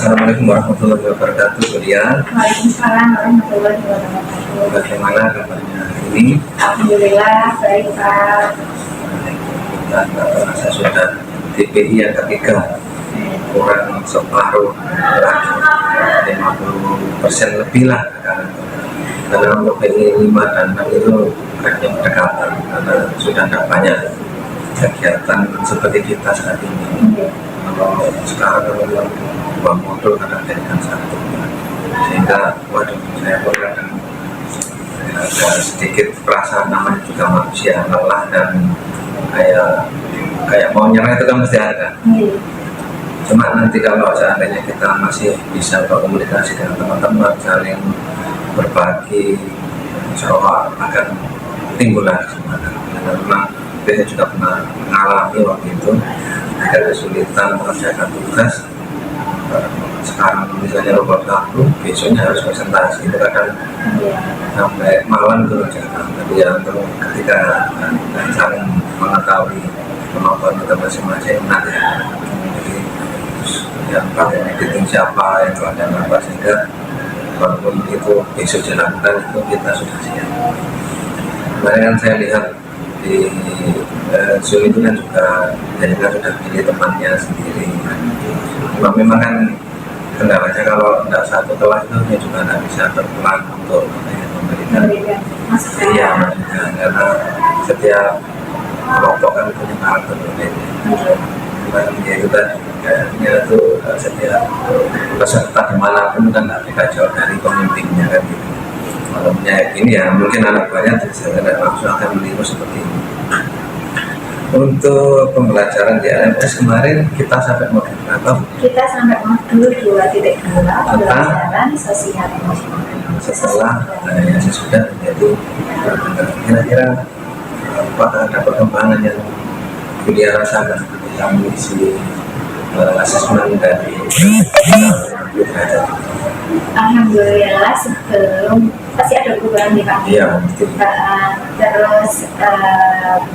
Assalamualaikum warahmatullahi wabarakatuh. Kuliah. Waalaikumsalam warahmatullahi wabarakatuh. Bagaimana kabarnya hari ini? Alhamdulillah baik Pak. Dan saya sudah TPI yang ketiga, kurang separuh lagi, 50% lebih lah sekarang. Karena untuk PI 5 dan 6 itu yang berdekatan karena sudah tidak banyak kegiatan seperti kita saat ini. Kalau sekarang kalau buang motor karena jadikan satu, sehingga waduh saya pun ada sedikit perasaan namanya juga manusia, lelah dan kayak mau nyerah itu kan mesti ada. Cuma nanti kalau seandainya kita masih bisa berkomunikasi dengan teman-teman, saling berbagi, insya Allah akan timbul lagi semangat. Karena memang saya juga pernah mengalami waktu itu ada kesulitan mengerjakan tugas. Sekarang misalnya robot waktu, besoknya harus presentasi, itu kadang sampai malam itu kerjakan. Tapi ya untuk ketika saling mengetahui kemampuan kita masing-masing nanti, jadi yang pakai editing siapa, yang ada apa, sehingga walaupun itu besok dilakukan itu kita sudah siap. Kemarin kan saya lihat di Zoom itu kan juga jadinya sudah pilih temannya sendiri. Memang kan kendalanya kalau tidak satu kelas itu dia juga tidak bisa berperan untuk memberikan iya, karena setiap kelompok kan punya karakter berbeda. Ya itu tadi, kayaknya itu setiap peserta dimanapun kan tidak jauh dari pemimpinnya kan gitu. Kalau meyakini ya mungkin anak buahnya tidak langsung akan meniru seperti ini. Untuk pembelajaran di LMS kemarin kita sampai modul berapa? Kita sampai modul 2.2 pembelajaran sosial emosional. Setelah ya sesudah jadi kira-kira apakah ada perkembangan yang Kuliah rasakan yang mengisi asesmen dari Alhamdulillah sebelum pasti ada perubahan nih Pak. Iya. Terus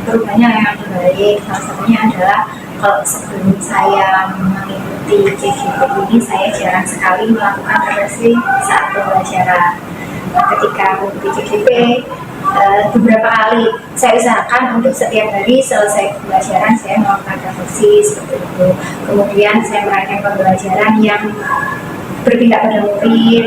perubahannya memang baik. Salah satunya adalah kalau sebelum saya mengikuti CGP ini saya jarang sekali melakukan refleksi saat pembelajaran. Ketika mengikuti CGP beberapa kali saya usahakan untuk setiap hari selesai pembelajaran saya melakukan refleksi seperti itu. Kemudian saya merayakan pembelajaran yang berpihak pada murid.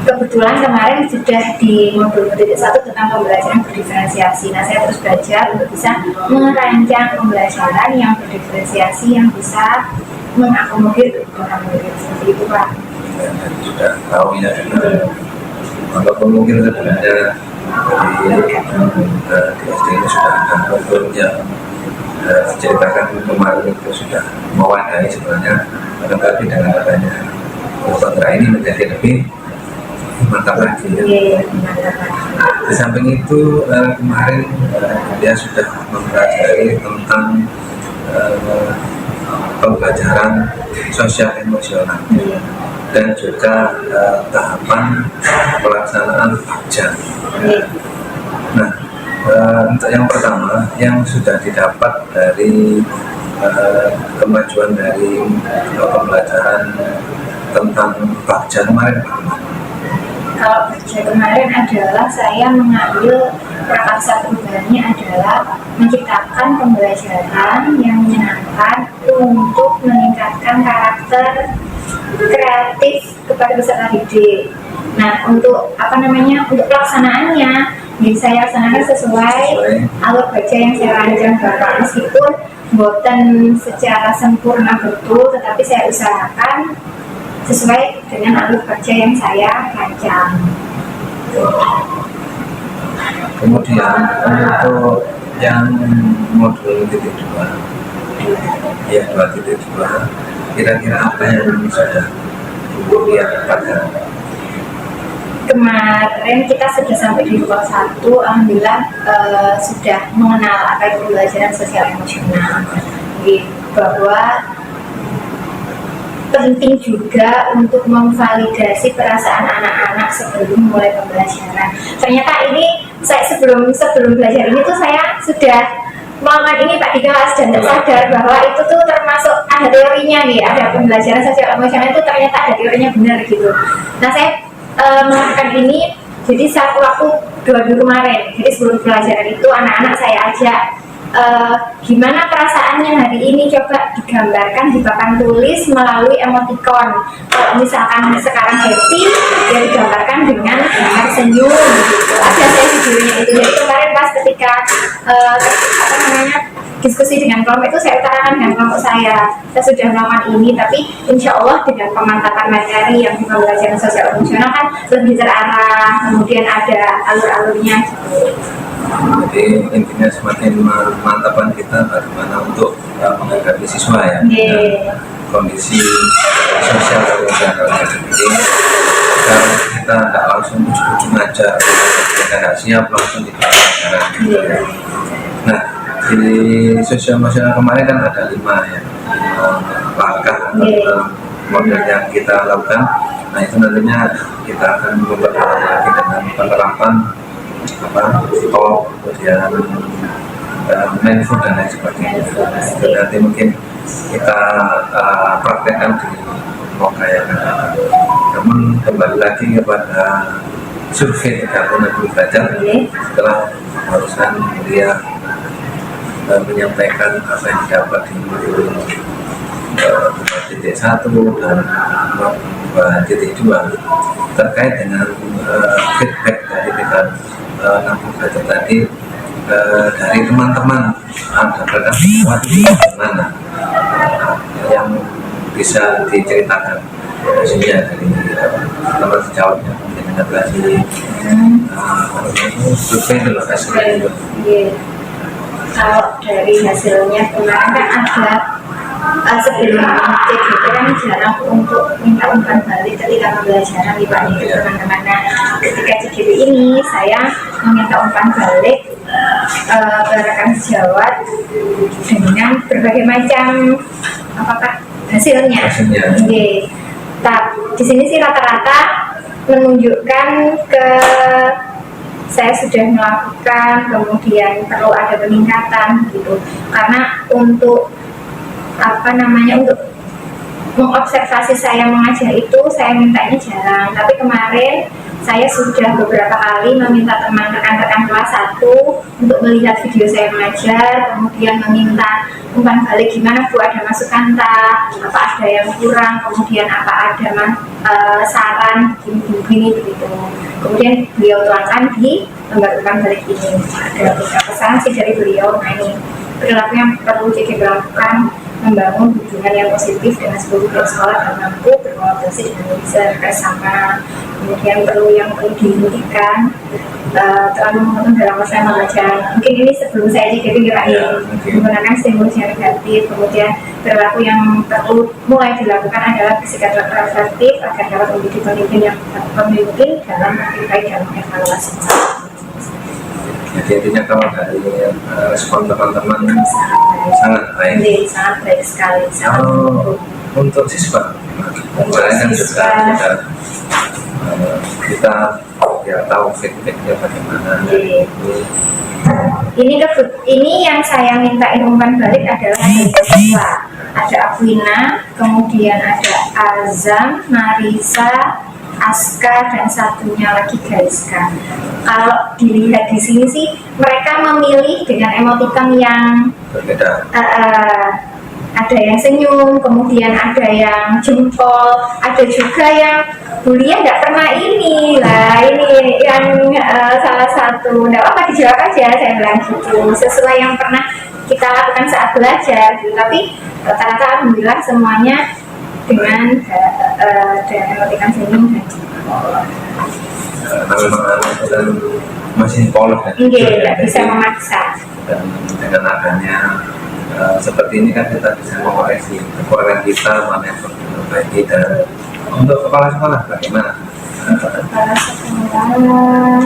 Kebetulan kemarin sudah di modul 1 tentang pembelajaran berdiferensiasi. Nah, saya terus belajar untuk bisa merancang pembelajaran yang berdiferensiasi yang bisa mengakomodir kebutuhan murid. Seperti itu, Pak. Sudah tahu ya, walaupun mungkin sebenarnya di SD ini sudah ada modul yang diceritakan kemarin itu sudah mewadai sebenarnya, tetapi dengan adanya kontra ini menjadi lebih mantap lagi ya. Di samping itu kemarin dia sudah mempelajari tentang pembelajaran sosial emosional dan juga tahapan pelaksanaan PAKJA. Nah, untuk yang pertama yang sudah didapat dari kemajuan dari pembelajaran tentang PAKJA kemarin. Kalau PAKJA kemarin adalah saya mengambil prakarsa perubahannya adalah menciptakan pembelajaran yang menyenangkan untuk meningkatkan karakter kreatif kepada peserta didik. Nah, untuk untuk pelaksanaannya, jadi saya laksanakan sesuai alur baca yang saya rancang Bapak. Meskipun bukan secara sempurna betul, tetapi saya usahakan sesuai dengan alur baca yang saya rancang. Kemudian untuk yang modul 2, ya 2.2, kira-kira apa yang sudah Kuliah dapatkan? Kemarin kita sudah sampai di level 1, alhamdulillah sudah mengenal apa itu pembelajaran sosial emosional. Jadi bahwa penting juga untuk memvalidasi perasaan anak-anak sebelum mulai pembelajaran. Ternyata ini saya sebelum belajar ini tuh saya sudah melakukan ini Pak di kelas dan sadar bahwa itu tuh termasuk ada teorinya nih, ada pembelajaran sosial emosional itu ternyata ada teorinya benar gitu. Nah saya melakukan ini jadi saat waktu 2 minggu kemarin. Jadi sebelum pelajaran itu anak-anak saya ajak gimana perasaannya hari ini, coba digambarkan di papan tulis melalui emoticon. Kalau misalkan sekarang happy ya digambarkan dengan gambar senyum gitu. Ada saya videonya itu. Jadi kemarin pas ketika diskusi dengan kelompok itu saya utarakan dengan kelompok saya sudah melakukan ini, tapi insya Allah dengan pemantapan materi yang di pembelajaran sosial emosional kan lebih terarah, kemudian ada alur-alurnya gitu. Jadi intinya semakin mantapkan kita bagaimana untuk menghadapi siswa ya, kondisi sosial emosional. Jadi kita tidak langsung ujung-ujung ngajar, kita tidak siap langsung di pelajaran. Nah, di sosial emosional kemarin kan ada 5 ya, 5 langkah model yang kita lakukan. Nah itu nantinya kita akan memperdalam lagi dengan penerapan kemudian mindful dan lain sebagainya. Dan nanti mungkin kita praktekkan di Moka yang akan datang. Namun kembali lagi kepada survei 36 derajat setelah barusan dia menyampaikan apa yang didapat di 2.1 dan 2.2 terkait dengan feedback dari tingkat 60 derajat tadi dari teman-teman ada bagaimana yang bisa diceritakan hasilnya dari teman sejawatnya dengan berhasil survei dulu hasilnya. Kalau dari hasilnya kemarin kan ada sebelum CGP kan jarang untuk minta umpan balik ketika pembelajaran di Pak teman-teman. Nah, ketika CGP ini saya meminta umpan balik ke rekan sejawat dengan berbagai macam apakah hasilnya. Oke. Di sini sih rata-rata menunjukkan ke saya sudah melakukan, kemudian perlu ada peningkatan gitu. Karena untuk untuk mengobservasi saya mengajar itu saya mintanya jarang, tapi kemarin saya sudah beberapa kali meminta teman rekan-rekan kelas 1 untuk melihat video saya mengajar, kemudian meminta umpan balik gimana Bu, ada masukan tak, apa ada yang kurang, kemudian apa ada saran begini begitu. Kemudian beliau tuangkan di lembar umpan balik ini. Ada beberapa pesan sih dari beliau. Nah ini perilaku yang perlu dilakukan, membangun hubungan yang positif dengan seluruh pihak sekolah dan mampu berkolaborasi dengan user bersama. Kemudian yang perlu dihentikan terlalu monoton dalam masa mengajar. Mungkin ini sebelum saya jadi menggunakan stimulus yang negatif. Kemudian perilaku yang perlu mulai dilakukan adalah bersikap reflektif agar dapat menjadi pemimpin dalam aktivitas dalam evaluasi. Jadi intinya kalau dari respon teman-teman sangat baik. Sangat baik sekali. Untuk siswa, kemarin kan juga kita ya tahu feedbacknya bagaimana. Ini yang saya minta umpan balik adalah dari siswa. Ada Afwina, kemudian ada Azam, Marisa, Aska, dan satunya lagi Gaiska. Kalau dilihat di sini sih mereka memilih dengan emoticon yang berbeda. Ada yang senyum, kemudian ada yang jempol, ada juga yang Bulia nggak pernah ini lah, ini yang salah satu, nggak apa dijawab aja, saya bilang gitu, sesuai yang pernah kita lakukan saat belajar gitu. Tapi rata-rata alhamdulillah semuanya dengan emoticon senyum dan jempol. Memang dan masih polos ya. Nggak bisa memaksa. Dan dengan adanya seperti ini kan kita bisa mengoreksi kekurangan kita, mana yang perlu diperbaiki. Dan untuk kepala sekolah bagaimana? Kepala sekolah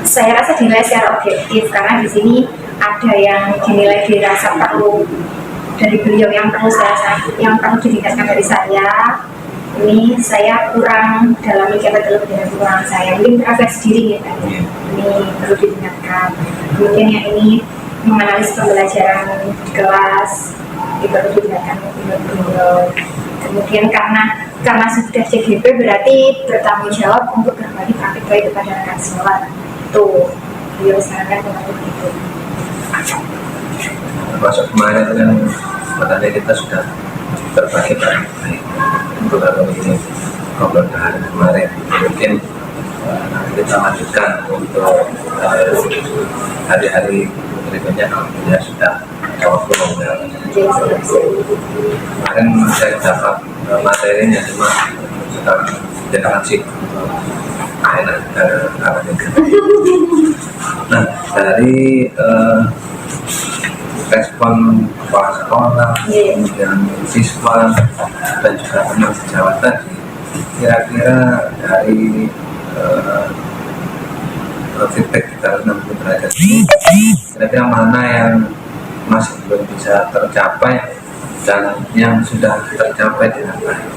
saya rasa dinilai secara objektif karena di sini ada yang dinilai dirasa perlu dari beliau yang perlu ditingkatkan dari saya. ini saya kurang dalam kegiatan lebih dari kurang saya mungkin refleksi diri ya kan, ini perlu diingatkan. Kemudian yang ini menganalisis pembelajaran di kelas, itu perlu diingatkan beliau. Kemudian karena sudah CGP berarti bertanggung jawab untuk berbagi praktik baik kepada rekan sejawat. Tuh, beliau sarankan seperti itu. Masuk kemarin itu kan matanya kita sudah berbagi baik untuk ini ngobrol hari kemarin. Mungkin nanti kita lanjutkan untuk hari-hari berikutnya kalau dia sudah ngobrol. Kemarin saya dapat materinya cuma sekarang tidak sih enak nah dari respon kepala sekolah, kemudian siswa dan juga teman sejawat tadi, kira-kira dari feedback kita 60 derajat ini, kira-kira mana yang masih belum bisa tercapai dan yang sudah tercapai dengan baik?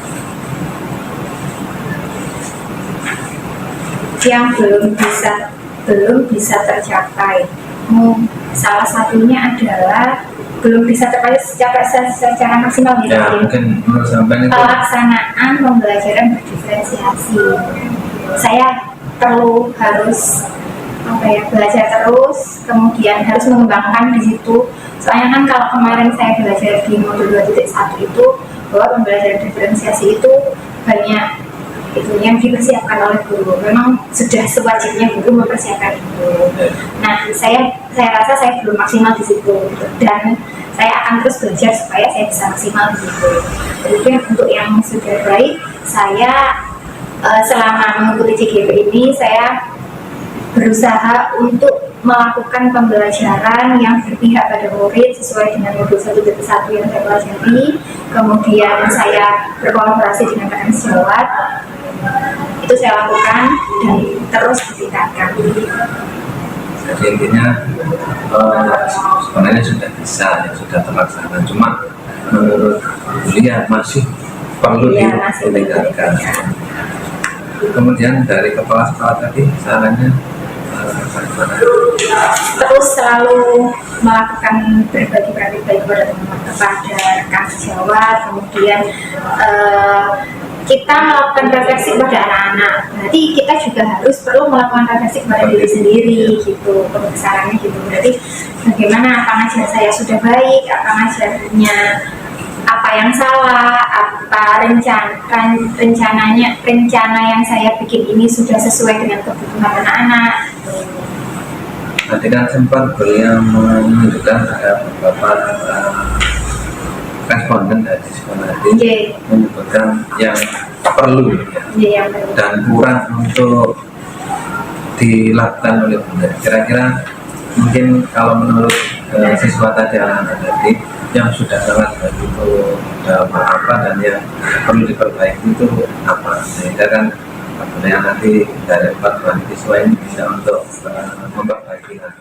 Yang belum bisa tercapai, salah satunya adalah belum bisa tercapai secara maksimal ya, mungkin menurut sampai itu pelaksanaan pembelajaran berdiferensiasi. Saya harus belajar terus, kemudian harus mengembangkan di situ. Soalnya kan kalau kemarin saya belajar di modul 2.1 itu bahwa pembelajaran diferensiasi itu banyak itu yang dipersiapkan oleh guru. Memang sudah sewajibnya guru mempersiapkan itu. Nah, saya rasa saya belum maksimal di situ dan saya akan terus belajar supaya saya bisa maksimal di situ. Kemudian untuk yang sudah baik, saya selama mengikuti CGP ini saya berusaha untuk melakukan pembelajaran yang berpihak pada murid sesuai dengan modul 1.1 yang saya pelajari. Kemudian saya berkolaborasi dengan rekan sejawat. Itu saya lakukan dan terus ditingkatkan. Jadi intinya sebenarnya sudah bisa, sudah terlaksana. Cuma menurut beliau masih perlu ditingkatkan. Kemudian dari kepala sekolah tadi sarannya terus selalu melakukan berbagi praktik baik kepada rekan sejawat. Kemudian kita melakukan refleksi kepada anak-anak. Berarti kita juga harus perlu melakukan refleksi kepada diri sendiri gitu. Sarannya gitu. Berarti bagaimana apa ngajar saya sudah baik, apa ngajarnya apa yang salah, apa rencana yang saya bikin ini sudah sesuai dengan kebutuhan anak-anak. Nanti kan sempat beliau menunjukkan ada beberapa responden dari sekolah tadi menyebutkan yang perlu dan kurang untuk dilakukan oleh bunda. Kira-kira mungkin kalau menurut siswa tadi anak-anak tadi yang sudah sangat baik itu apa dan yang perlu diperbaiki itu apa, sehingga kan sebenarnya nanti dari 4 siswa ini bisa untuk memperbaiki lagi.